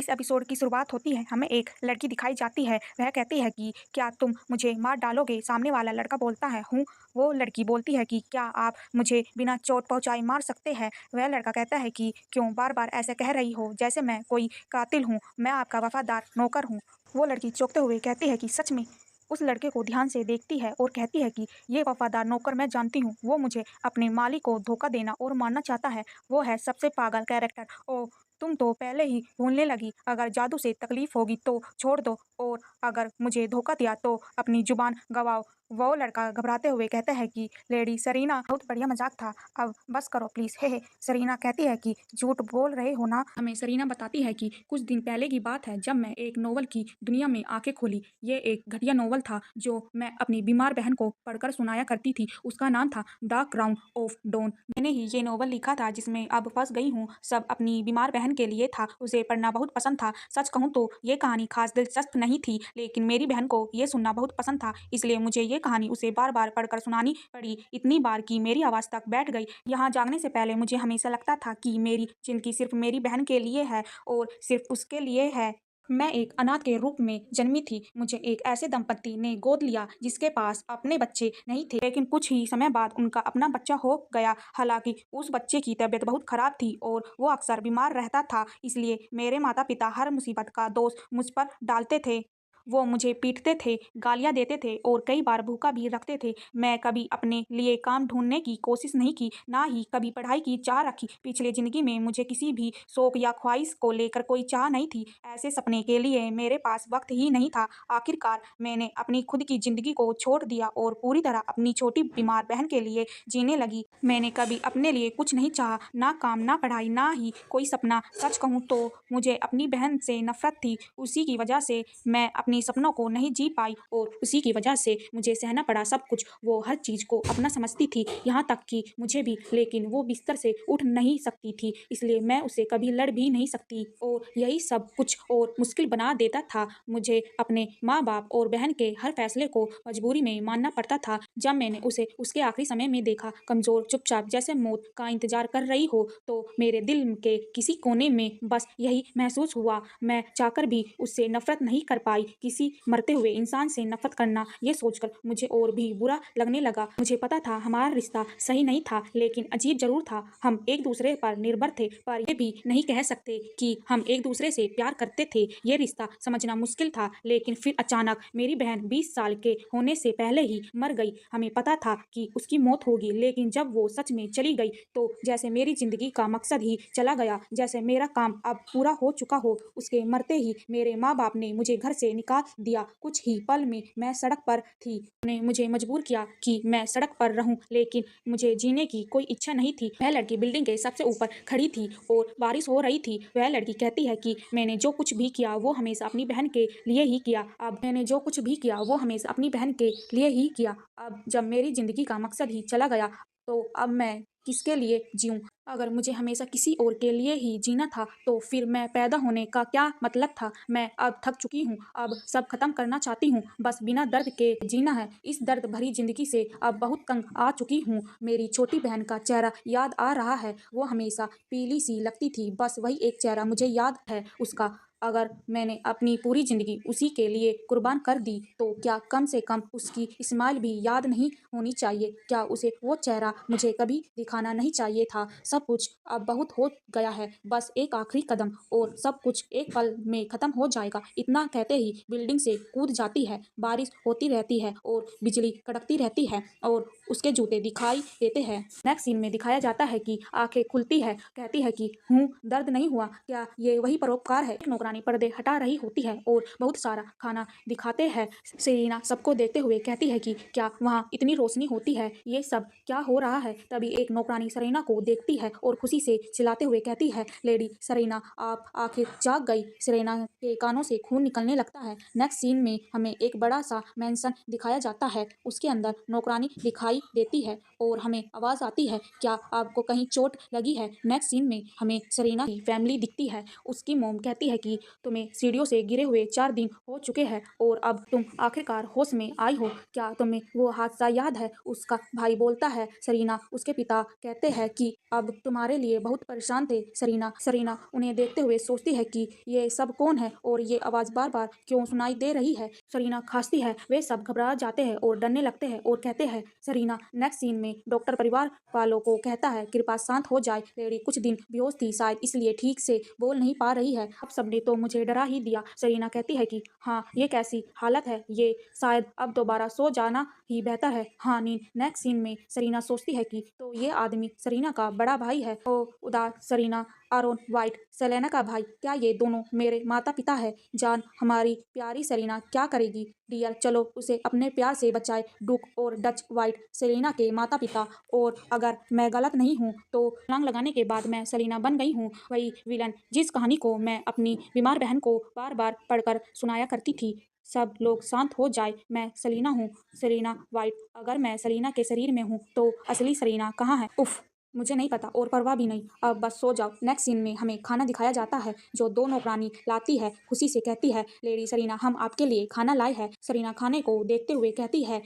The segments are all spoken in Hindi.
इस एपिसोड की शुरुआत होती है, हमें एक लड़की दिखाई जाती है। वह कहती है कि क्या तुम मुझे मार डालोगे? सामने वाला लड़का बोलता है हूँ। वो लड़की बोलती है कि क्या आप मुझे बिना चोट पहुँचाए मार सकते हैं? वह लड़का कहता है कि क्यों बार-बार ऐसे कह रही हो जैसे मैं कोई कातिल हूँ, मैं आपका वफ़ादार नौकर हूँ। वो लड़की चौंकते हुए कहती है कि सच में? उस लड़के को ध्यान से देखती है और कहती है कि ये वफ़ादार नौकर मैं जानती हूँ, वो मुझे अपने मालिक को धोखा देना और मारना चाहता है। वो है सबसे पागल कैरेक्टर। ओह! तुम तो पहले ही भूलने लगी। अगर जादू से तकलीफ होगी तो छोड़ दो और अगर मुझे धोखा दिया तो अपनी जुबान गवाओ। वो लड़का घबराते हुए कहता है कि लेडी सरीना, बहुत बढ़िया मजाक था, अब बस करो प्लीज। हे। सरीना कहती है कि झूठ बोल रहे हो ना। हमें सरीना बताती है कि कुछ दिन पहले की बात है जब मैं एक नोवेल की दुनिया में आंखें खोली। ये एक घटिया नोवेल था जो मैं अपनी बीमार बहन को पढ़कर सुनाया करती थी। उसका नाम था द क्राउन ऑफ डॉन। मैंने ही ये नोवेल लिखा था जिसमें अब फंस गई हूँ। सब अपनी बीमार बहन के लिए था। उसे पढ़ना बहुत पसंद था। सच कहूँ तो ये कहानी खास दिलचस्प नहीं थी, लेकिन मेरी बहन को ये सुनना बहुत पसंद था, इसलिए मुझे ये कहानी उसे बार-बार पढ़कर सुनानी पड़ी। इतनी बार कि मेरी आवाज़ तक बैठ गई। यहाँ जागने से पहले मुझे हमेशा लगता था कि मेरी ज़िंदगी सिर्फ मेरी बहन के लिए है और सिर्फ उसके लिए है। मैं एक अनाथ के रूप में जन्मी थी। मुझे एक ऐसे दंपत्ति ने गोद लिया जिसके पास अपने बच्चे नहीं थे, लेकिन कुछ ही समय बाद उनका अपना बच्चा हो गया। हालांकि उस बच्चे की तबीयत बहुत खराब थी और वो अक्सर बीमार रहता था, इसलिए मेरे माता-पिता हर मुसीबत का दोष मुझ पर डालते थे। वो मुझे पीटते थे, गालियाँ देते थे और कई बार भूखा भी रखते थे। मैं कभी अपने लिए काम ढूँढने की कोशिश नहीं की, ना ही कभी पढ़ाई की चाह रखी। पिछली ज़िंदगी में मुझे किसी भी शौक या ख्वाहिश को लेकर कोई चाह नहीं थी। ऐसे सपने के लिए मेरे पास वक़्त ही नहीं था। आखिरकार मैंने अपनी खुद की ज़िंदगी को छोड़ दिया और पूरी तरह अपनी छोटी बीमार बहन के लिए जीने लगी। मैंने कभी अपने लिए कुछ नहीं चाहा, ना काम, ना पढ़ाई, ना ही कोई सपना। सच कहूँ तो मुझे अपनी बहन से नफ़रत थी। उसी की वजह से मैं अपने सपनों को नहीं जी पाई और उसी की वजह से मुझे सहना पड़ा सब कुछ। वो हर चीज़ को अपना समझती थी, यहाँ तक कि मुझे भी, लेकिन वो बिस्तर से उठ नहीं सकती थी, इसलिए मैं उसे कभी लड़ भी नहीं सकती और यही सब कुछ और मुश्किल बना देता था। मुझे अपने माँ-बाप और बहन के हर फैसले को मजबूरी में मानना पड़ता था। जब मैंने उसे उसके आखिरी समय में देखा, कमज़ोर, चुपचाप, जैसे मौत का इंतज़ार कर रही हो, तो मेरे दिल के किसी कोने में बस यही महसूस हुआ। मैं चाहकर भी उससे नफ़रत नहीं कर पाई। किसी मरते हुए इंसान से नफ़रत करना, ये सोचकर मुझे और भी बुरा लगने लगा। मुझे पता था हमारा रिश्ता सही नहीं था, लेकिन अजीब ज़रूर था। हम एक-दूसरे पर निर्भर थे, पर ये भी नहीं कह सकते कि हम एक-दूसरे से प्यार करते थे। ये रिश्ता समझना मुश्किल था, लेकिन फिर अचानक मेरी बहन 20 साल के होने से पहले ही मर गई। हमें पता था कि उसकी मौत होगी, लेकिन जब वो सच में चली गई, तो जैसे मेरी ज़िंदगी का मकसद ही चला गया, जैसे मेरा काम अब पूरा हो चुका हो। उसके मरते ही मेरे माँ-बाप ने मुझे घर से निकाल दिया। कुछ ही पल में मैं सड़क पर थी। उन्होंने मुझे मजबूर किया कि मैं सड़क पर रहूं, लेकिन मुझे जीने की कोई इच्छा नहीं थी। वह लड़की बिल्डिंग के सबसे ऊपर खड़ी थी और बारिश हो रही थी। वह लड़की कहती है कि मैंने जो कुछ भी किया वो हमेशा अपनी बहन के लिए ही किया। अब मैंने जो कुछ भी किया वो हमेशा अपनी बहन के लिए ही किया। अब जब मेरी जिंदगी का मकसद ही चला गया, तो अब मैं किसके लिए जीऊं? अगर मुझे हमेशा किसी और के लिए ही जीना था, तो फिर मैं पैदा होने का क्या मतलब था? मैं अब थक चुकी हूँ, अब सब खत्म करना चाहती हूँ, बस बिना दर्द के जीना है। इस दर्द भरी जिंदगी से अब बहुत तंग आ चुकी हूँ। मेरी छोटी बहन का चेहरा याद आ रहा है। वो हमेशा पीली सी लगती थी, बस वही एक चेहरा मुझे याद है उसका। अगर मैंने अपनी पूरी जिंदगी उसी के लिए कुर्बान कर दी, तो क्या कम से कम उसकी स्माइल भी याद नहीं होनी चाहिए? क्या उसे वो चेहरा मुझे कभी दिखाना नहीं चाहिए था? सब कुछ अब बहुत हो गया है, बस एक आखिरी कदम और सब कुछ एक पल में खत्म हो जाएगा। इतना कहते ही बिल्डिंग से कूद जाती है। बारिश होती रहती है और बिजली कड़कती रहती है और उसके जूते दिखाई देते हैं। नेक्स्ट सीन में दिखाया जाता है कि आंखें खुलती है, कहती है कि हूँ, दर्द नहीं हुआ क्या? ये वही परोपकार है। एक नौकरानी पर्दे हटा रही होती है और बहुत सारा खाना दिखाते हैं। सेरेना सबको देखते हुए कहती है कि क्या वहाँ इतनी रोशनी होती है? ये सब क्या हो रहा है? तभी एक नौकरानी सेरेना को देखती है और खुशी से चिल्लाते हुए कहती है, लेडी सेरेना, आप आखिर जाग गई। सेरेना के कानों से खून निकलने लगता है। नेक्स्ट सीन में हमें एक बड़ा सा मेंशन दिखाया जाता है। उसके अंदर नौकरानी दिखाई देती है और हमें आवाज़ आती है, क्या आपको कहीं चोट लगी है? नेक्स्ट सीन में हमें सेरेना की फैमिली दिखती है। उसकी मॉम कहती है कि कि तुम्हें सीढ़ियों से गिरे हुए 4 दिन हो चुके हैं और अब तुम आखिरकार होश में आई हो। क्या तुम्हें वो हादसा याद है? उसका भाई बोलता है। सरीना उसके पिता कहते हैं कि अब तुम्हारे लिए बहुत परेशान थे। सरीना उन्हें देखते हुए सोचती है कि ये सब कौन है और ये आवाज़ बार-बार क्यों सुनाई दे रही है। सरीना खांसती है। वे सब घबरा जाते हैं और डरने लगते हैं और कहते हैं। सरीना नेक्स्ट सीन में डॉक्टर परिवार वालों को कहता है कृपया शांत हो जाए। लेडी कुछ दिन बेहोश थी, शायद इसलिए ठीक से बोल नहीं पा रही है। अब सबने तो मुझे डरा ही दिया। सरीना कहती है कि हाँ, ये कैसी हालत है, ये शायद अब दोबारा सो जाना ही बेहतर है। हाँ नींद। नेक्स्ट सीन में सरीना सोचती है कि तो ये आदमी सरीना का बड़ा भाई है। ओ उदास सरीना, आरोन वाइट सेलेना का भाई, क्या ये दोनों मेरे माता पिता है? जान हमारी प्यारी सरीना क्या करेगी? डियर चलो उसे अपने प्यार से बचाए। डुक और डच वाइट सेलेना के माता पिता। और अगर मैं गलत नहीं हूँ तो छलांग लगाने के बाद मैं सलीना बन गई हूँ, वही विलन जिस कहानी को मैं अपनी बीमार बहन को बार बार पढ़कर सुनाया करती थी। सब लोग शांत हो जाए, मैं सलीना हूँ, सलीना वाइट। अगर मैं सलीना के शरीर में हूँ तो असली सलीना कहाँ है? उफ, मुझे नहीं पता और परवाह भी नहीं, अब बस सो जाओ। नेक्स्ट सीन में हमें खाना दिखाया जाता है जो दो नौकरानी लाती है। खुशी से कहती है लेडी सरीना हम आपके लिए खाना लाए हैं। सरीना खाने को देखते हुए कहती है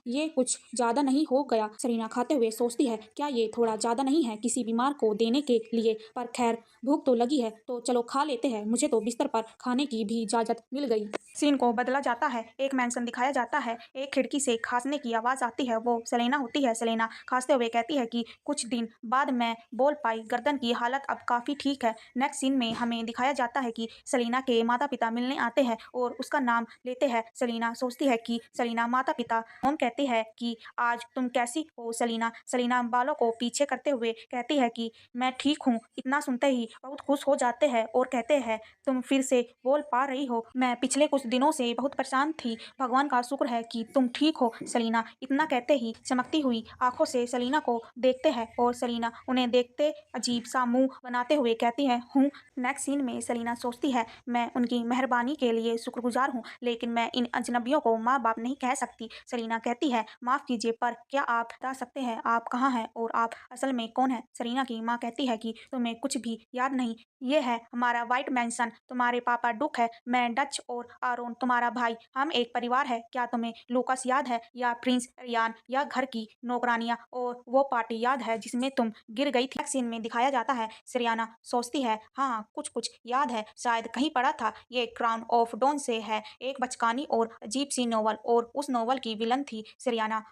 ये कुछ ज़्यादा नहीं हो गया? सरीना खाते हुए सोचती है क्या ये थोड़ा ज़्यादा नहीं है किसी बीमार को देने के लिए? पर खैर भूख तो लगी है तो चलो खा लेते हैं। मुझे तो बिस्तर पर खाने की भी इजाज़त मिल गई। सीन को बदला जाता है। एक मैंसन दिखाया जाता है। एक खिड़की से खांसने की आवाज़ आती है। वो सेलेना होती है। सेलेना खांसते हुए कहती है कि कुछ दिन बाद मैं बोल पाई। गर्दन की हालत अब काफ़ी ठीक है। नेक्स्ट सीन में हमें दिखाया जाता है कि सेलेना के माता पिता मिलने आते हैं और उसका नाम लेते हैं। सेलेना सोचती है कि सेलेना माता पिता मोम कहती है कि आज तुम कैसी हो सेलेना? सेलेना बालों को पीछे करते हुए कहती है कि मैं ठीक हूँ। इतना सुनते ही बहुत खुश हो जाते हैं और कहते हैं तुम फिर से बोल पा रही हो। मैं पिछले कुछ दिनों से बहुत परेशान थी। भगवान का शुक्र है कि तुम ठीक हो सेलेना। इतना कहते ही चमकती हुई आंखों से सेलेना को देखते हैं और सेलेना उन्हें देखते अजीब सा मुंह बनाते हुए कहती है हूँ। नेक्स्ट सीन में सेलेना सोचती है मैं उनकी मेहरबानी के लिए शुक्रगुजार हूँ, लेकिन मैं इन अजनबियों को माँ बाप नहीं कह सकती। सेलेना कहती है माफ़ कीजिए पर क्या आप बता सकते हैं आप कहाँ हैं और आप असल में कौन हैं? सेलेना की माँ कहती है कि तुम्हें कुछ भी याद नहीं। ये है हमारा व्हाइट मैंसन। तुम्हारे पापा डुक है, मैं डच और आरोन तुम्हारा भाई। हम एक परिवार है। क्या तुम्हें लूकास याद है या प्रिंस रियान या घर की नौकरानियां और वो पार्टी याद है जिसमें तुम गिर गई थी? सीन में दिखाया जाता है सिरियाना सोचती है हाँ कुछ कुछ याद है, शायद कहीं पढ़ा था। ये क्राउन ऑफ डॉन से है, एक बचकानी और अजीब सी नोवेल और उस नोवेल की विलन थी सिरियाना।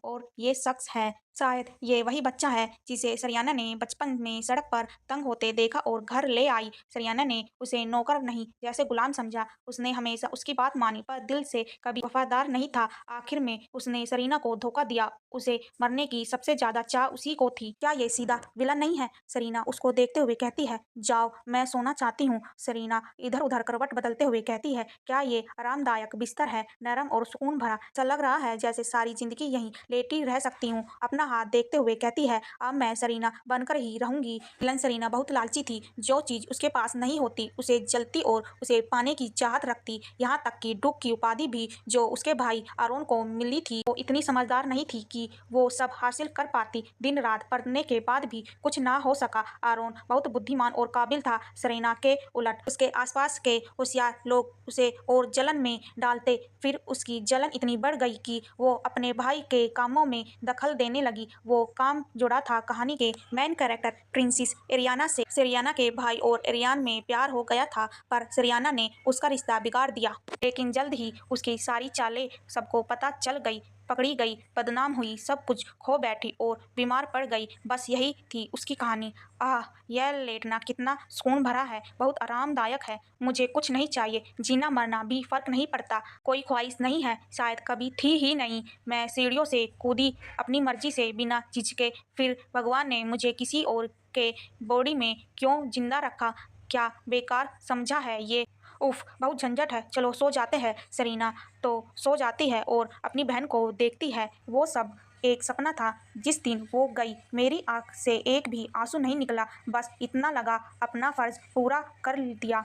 और ये शख्स है शायद ये वही बच्चा है जिसे सरियाना ने बचपन में सड़क पर तंग होते देखा और घर ले आई। सरियाना ने उसे नौकर नहीं जैसे गुलाम समझा। उसने हमेशा उसकी बात मानी पर दिल से कभी वफादार नहीं था। आखिर में उसने सरीना को धोखा दिया। उसे मरने की सबसे ज्यादा चाह उसी को थी। क्या ये सीधा विलन नहीं है? सरीना उसको देखते हुए कहती है जाओ मैं सोना चाहती हूँ। सरीना इधर उधर करवट बदलते हुए कहती है क्या ये आरामदायक बिस्तर है, नरम और सुकून भरा? ऐसा लग रहा है जैसे सारी जिंदगी यहीं लेटी रह सकती हूँ। अपना हाथ देखते हुए कहती है अब मैं सरीना बनकर ही रहूंगी। विलन सरीना बहुत लालची थी। जो चीज उसके पास नहीं होती उसे जलती और उसे पाने की चाहत रखती। यहाँ तक कि डुक की उपाधि भी जो उसके भाई आरोन को मिली थी वो इतनी समझदार नहीं थी कि वो सब हासिल कर पाती। दिन रात पढ़ने के बाद भी कुछ ना हो सका। आरोन बहुत बुद्धिमान और काबिल था। सरीना के उलट उसके आसपास के होशियार लोग उसे और जलन में डालते। फिर उसकी जलन इतनी बढ़ गई कि वो अपने भाई के कामों में दखल देने लगी। वो काम जुड़ा था कहानी के मेन कैरेक्टर प्रिंसेस एरियाना से। सिरियाना के भाई और एरियान में प्यार हो गया था पर सिरियाना ने उसका रिश्ता बिगाड़ दिया। लेकिन जल्द ही उसकी सारी चालें सबको पता चल गई, पकड़ी गई, बदनाम हुई, सब कुछ खो बैठी और बीमार पड़ गई। बस यही थी उसकी कहानी। आह, यह लेटना कितना सुकून भरा है, बहुत आरामदायक है। मुझे कुछ नहीं चाहिए, जीना मरना भी फर्क नहीं पड़ता। कोई ख्वाहिश नहीं है, शायद कभी थी ही नहीं। मैं सीढ़ियों से कूदी अपनी मर्जी से बिना झिझके। फिर भगवान ने मुझे किसी और के बॉडी में क्यों जिंदा रखा? क्या बेकार समझा है ये? उफ, बहुत झंझट है, चलो सो जाते हैं। सरीना तो सो जाती है और अपनी बहन को देखती है। वो सब एक सपना था। जिस दिन वो गई मेरी आंख से एक भी आंसू नहीं निकला, बस इतना लगा अपना फर्ज पूरा कर दिया।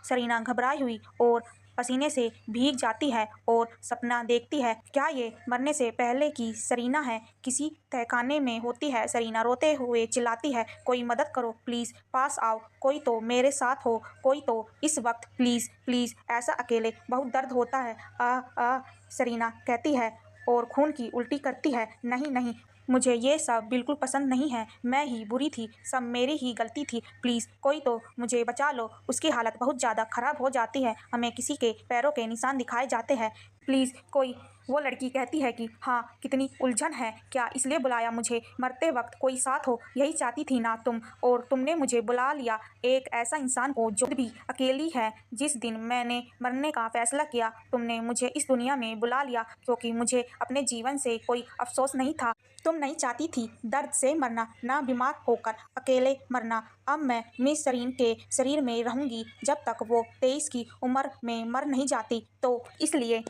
सरीना घबराई हुई और पसीने से भीग जाती है और सपना देखती है। क्या ये मरने से पहले की सरीना है? किसी तहखाने में होती है। सरीना रोते हुए चिल्लाती है, कोई मदद करो प्लीज़, पास आओ, कोई तो मेरे साथ हो, कोई तो इस वक्त प्लीज़ प्लीज़, ऐसा अकेले बहुत दर्द होता है। आ सरीना कहती है और खून की उल्टी करती है। नहीं नहीं, मुझे ये सब बिल्कुल पसंद नहीं है। मैं ही बुरी थी, सब मेरी ही गलती थी। प्लीज़ कोई तो मुझे बचा लो। उसकी हालत बहुत ज़्यादा ख़राब हो जाती है। हमें किसी के पैरों के निशान दिखाए जाते हैं। प्लीज़ कोई। वो लड़की कहती है कि हाँ, कितनी उलझन है। क्या इसलिए बुलाया मुझे? मरते वक्त कोई साथ हो, यही चाहती थी ना तुम? और तुमने मुझे बुला लिया, एक ऐसा इंसान को जो भी अकेली है। जिस दिन मैंने मरने का फैसला किया, तुमने मुझे इस दुनिया में बुला लिया क्योंकि मुझे अपने जीवन से कोई अफसोस नहीं था। तुम नहीं चाहती थी दर्द से मरना, ना बीमार होकर अकेले मरना। अब मैं मिस सरीन के शरीर में रहूंगी जब तक वो 23 की उम्र में मर नहीं जाती। तो इसलिए